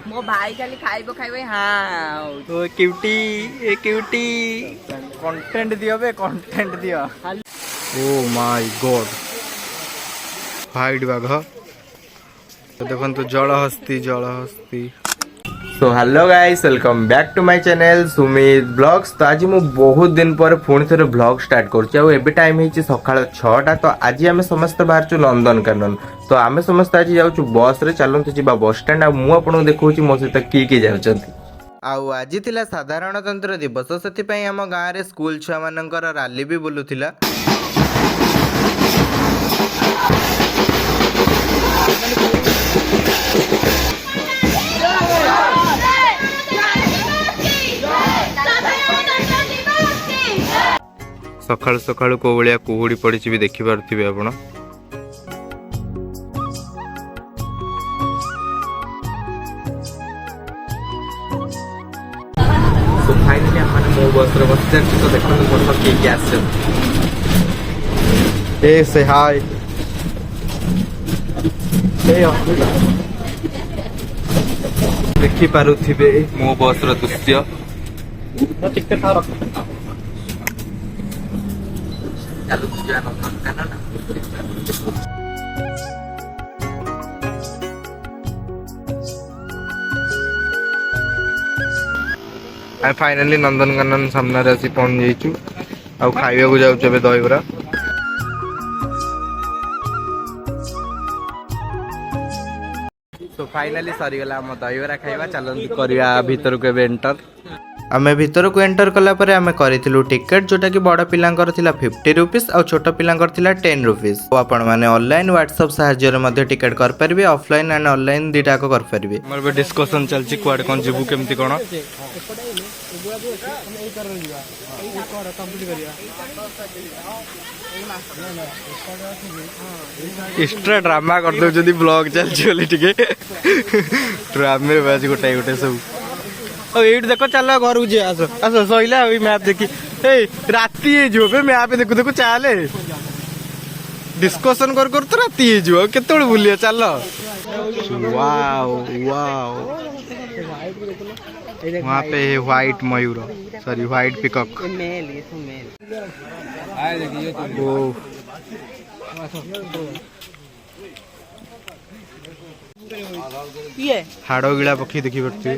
मो भाई खाली खाइबो खाइबो हाँ ओ क्यूटी ए क्यूटी कंटेंट दियो बे कंटेंट दियो। ओ माय गॉड हाइड बाघ तो देखो जलहस्ती जलहस्ती। So hello guys welcome back to my channel Sumit vlogs. तो आज मु बहुत दिन पर पुणी थे ब्लॉग स्टार्ट कर टाइम है सकाल 6टा। तो आज आम समस्त बाहर नंदनकानन। तो आम समस्त आज जाऊँ बस रे चलते जी बस स्टैंड आपको देखा मो सहित किए जाऊँ। आज थिला साधारणतंत्र दिवस से आम गाँव में स्कूल छुआ मानकर राली भी बुलूला। सकाळु सकाळु को भलिया कुहुड़ी पड़ी भी देखि पारुथिबे आपण। सो फाइनली हमने मो बस रे बस जाछि। तो देखो मोर के गैस ए से हाय ए देखि पारुथिबे मो बस रो दृश्य। ठीक से खा फाइनली नंदनकानन सामने आसी पहुंच जाइए। आ खाइबा को जाऊँ ए दहीबरा। तो फाइनली सरीगला आम दहीबरा खाइबा। चलते करवा भीतर को एंटर। आम भीतर को एंटर कलापर आम करूँ टिकेट जोटा कि बड़ पिलांकर थिला 50 रुपीज और छोट पिलांकर थिला 10 रुपीज। तो आपण माने ऑनलाइन व्हाट्सएप सहायता मध्ये टिकेट कर परिबे। ऑफलाइन एंड ऑनलाइन दीटा को कर परिबे। हमर बे डिस्कशन चलची कुआड कोन जिबु केमती कोन एक्स्ट्रा ड्रामा कर दो जदी ब्लॉग चलची ओली टिके ड्रामे बाजी गोटाई गोटे सब। ये देखो चल घर को आस आस सैला मैप देखी राति हो मैप देखु देखु चले डिस्कसन कर तो राति हो केत बुलिए चल। वाओ वाओ वहाँ पे है व्हाइट मयूर सॉरी व्हाइट पिकॉक। हाड़ गिड़ा पक्षी देखी पड़ती।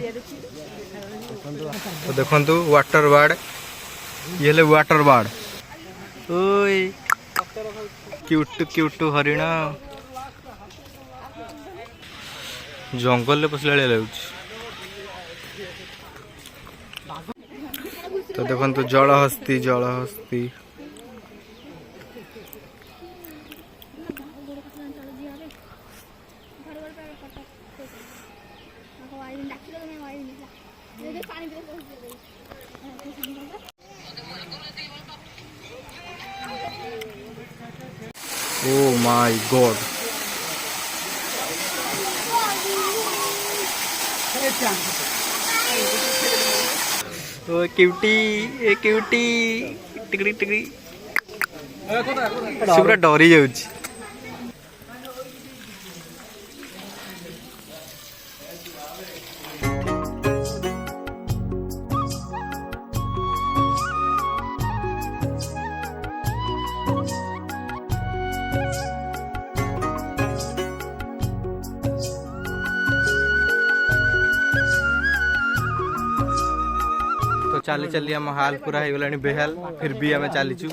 तो देखो वाटर बार्ड ये ले वाटर बार्ड ओए क्यूट क्यूट हरिण जंगल में पसला लगे। तो देखो जलहस्ती जलहस्ती Oh my God! Oh cutie ए क्यूटी टिकड़ी टिकड़ी पूरा डरी जाउची। चली चली आम हाल पूरा हो गला बेहाल फिर भी आम चलीचु।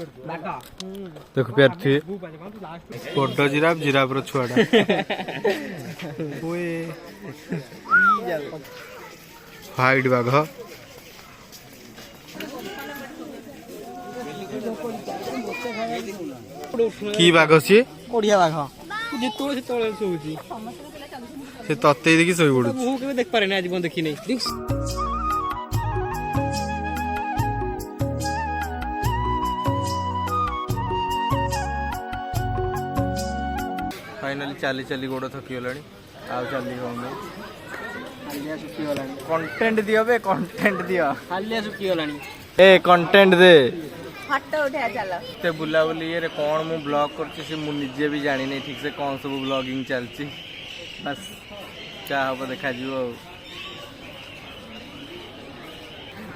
देख पारे बड़ जिराफ जिराफ रो छुआटा हाइड बाघ की बाघ सी ओडिया बाघ से तते देखी शोई पड़ू देख पारे आज देखी नहीं। फाइनली चली चली गोड़ थकी गला आउ चली कंटेंट दियो बे कंटेंट दियो हालिया सुखी गला ए कंटेंट दे फोटो उठा चलो ते बुला बुली ये कौन मु ब्लॉग करछि से मु निजे भी जानी नहीं ठीक से कौन सब ब्लॉगिंग चलछि बस क्या हम देखा जीव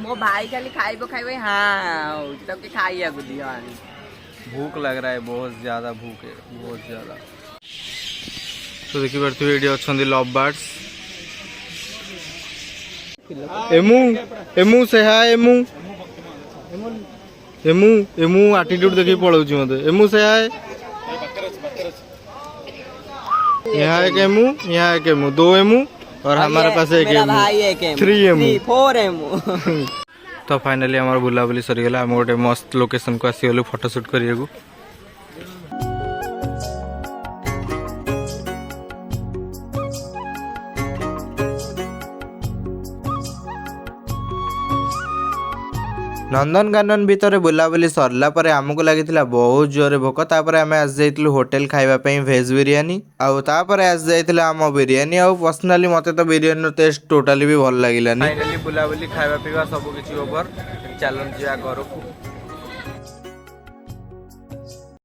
मो भाई खाली खाइबो खाइबो हाँ तके खाइया को दियो आनी भूख लग रहा है, बहुत ज़्यादा भूख है, बहुत ज़्यादा। तो देखी पार्थिवे ये अच्छा लव बर्ड्स। एमू एमू से हाय एमू एमू एमू एटीट्यूड देखी पड़ोची मते। एमू से हाय, यहाँ एक एमू, यहाँ एक एमू, 2 एमू और हमारे पास एक एमू, 3 एमू 4 एमू। तो फाइनाली हमार बुलाबुली सरीगला। आम गोटे मस्त लोकेशन को आसीगलु फोटोशूट करिया। नंदनकानन भितर बुलाबुली सरला पर आमको लगी बहुत जोर भोक। तापर आम आस जाइलु होटेल खाइबापी भेज बिरियानी आउे आस जाइए आम बिरियानी। आउ पर्सनाली मते तो बिरियानी टेस्ट टोटाली भी भल लगिलानी। फाइनाली बुलाबुली खाइबा पीवा सब किछि ओवर। चलन जा घर को।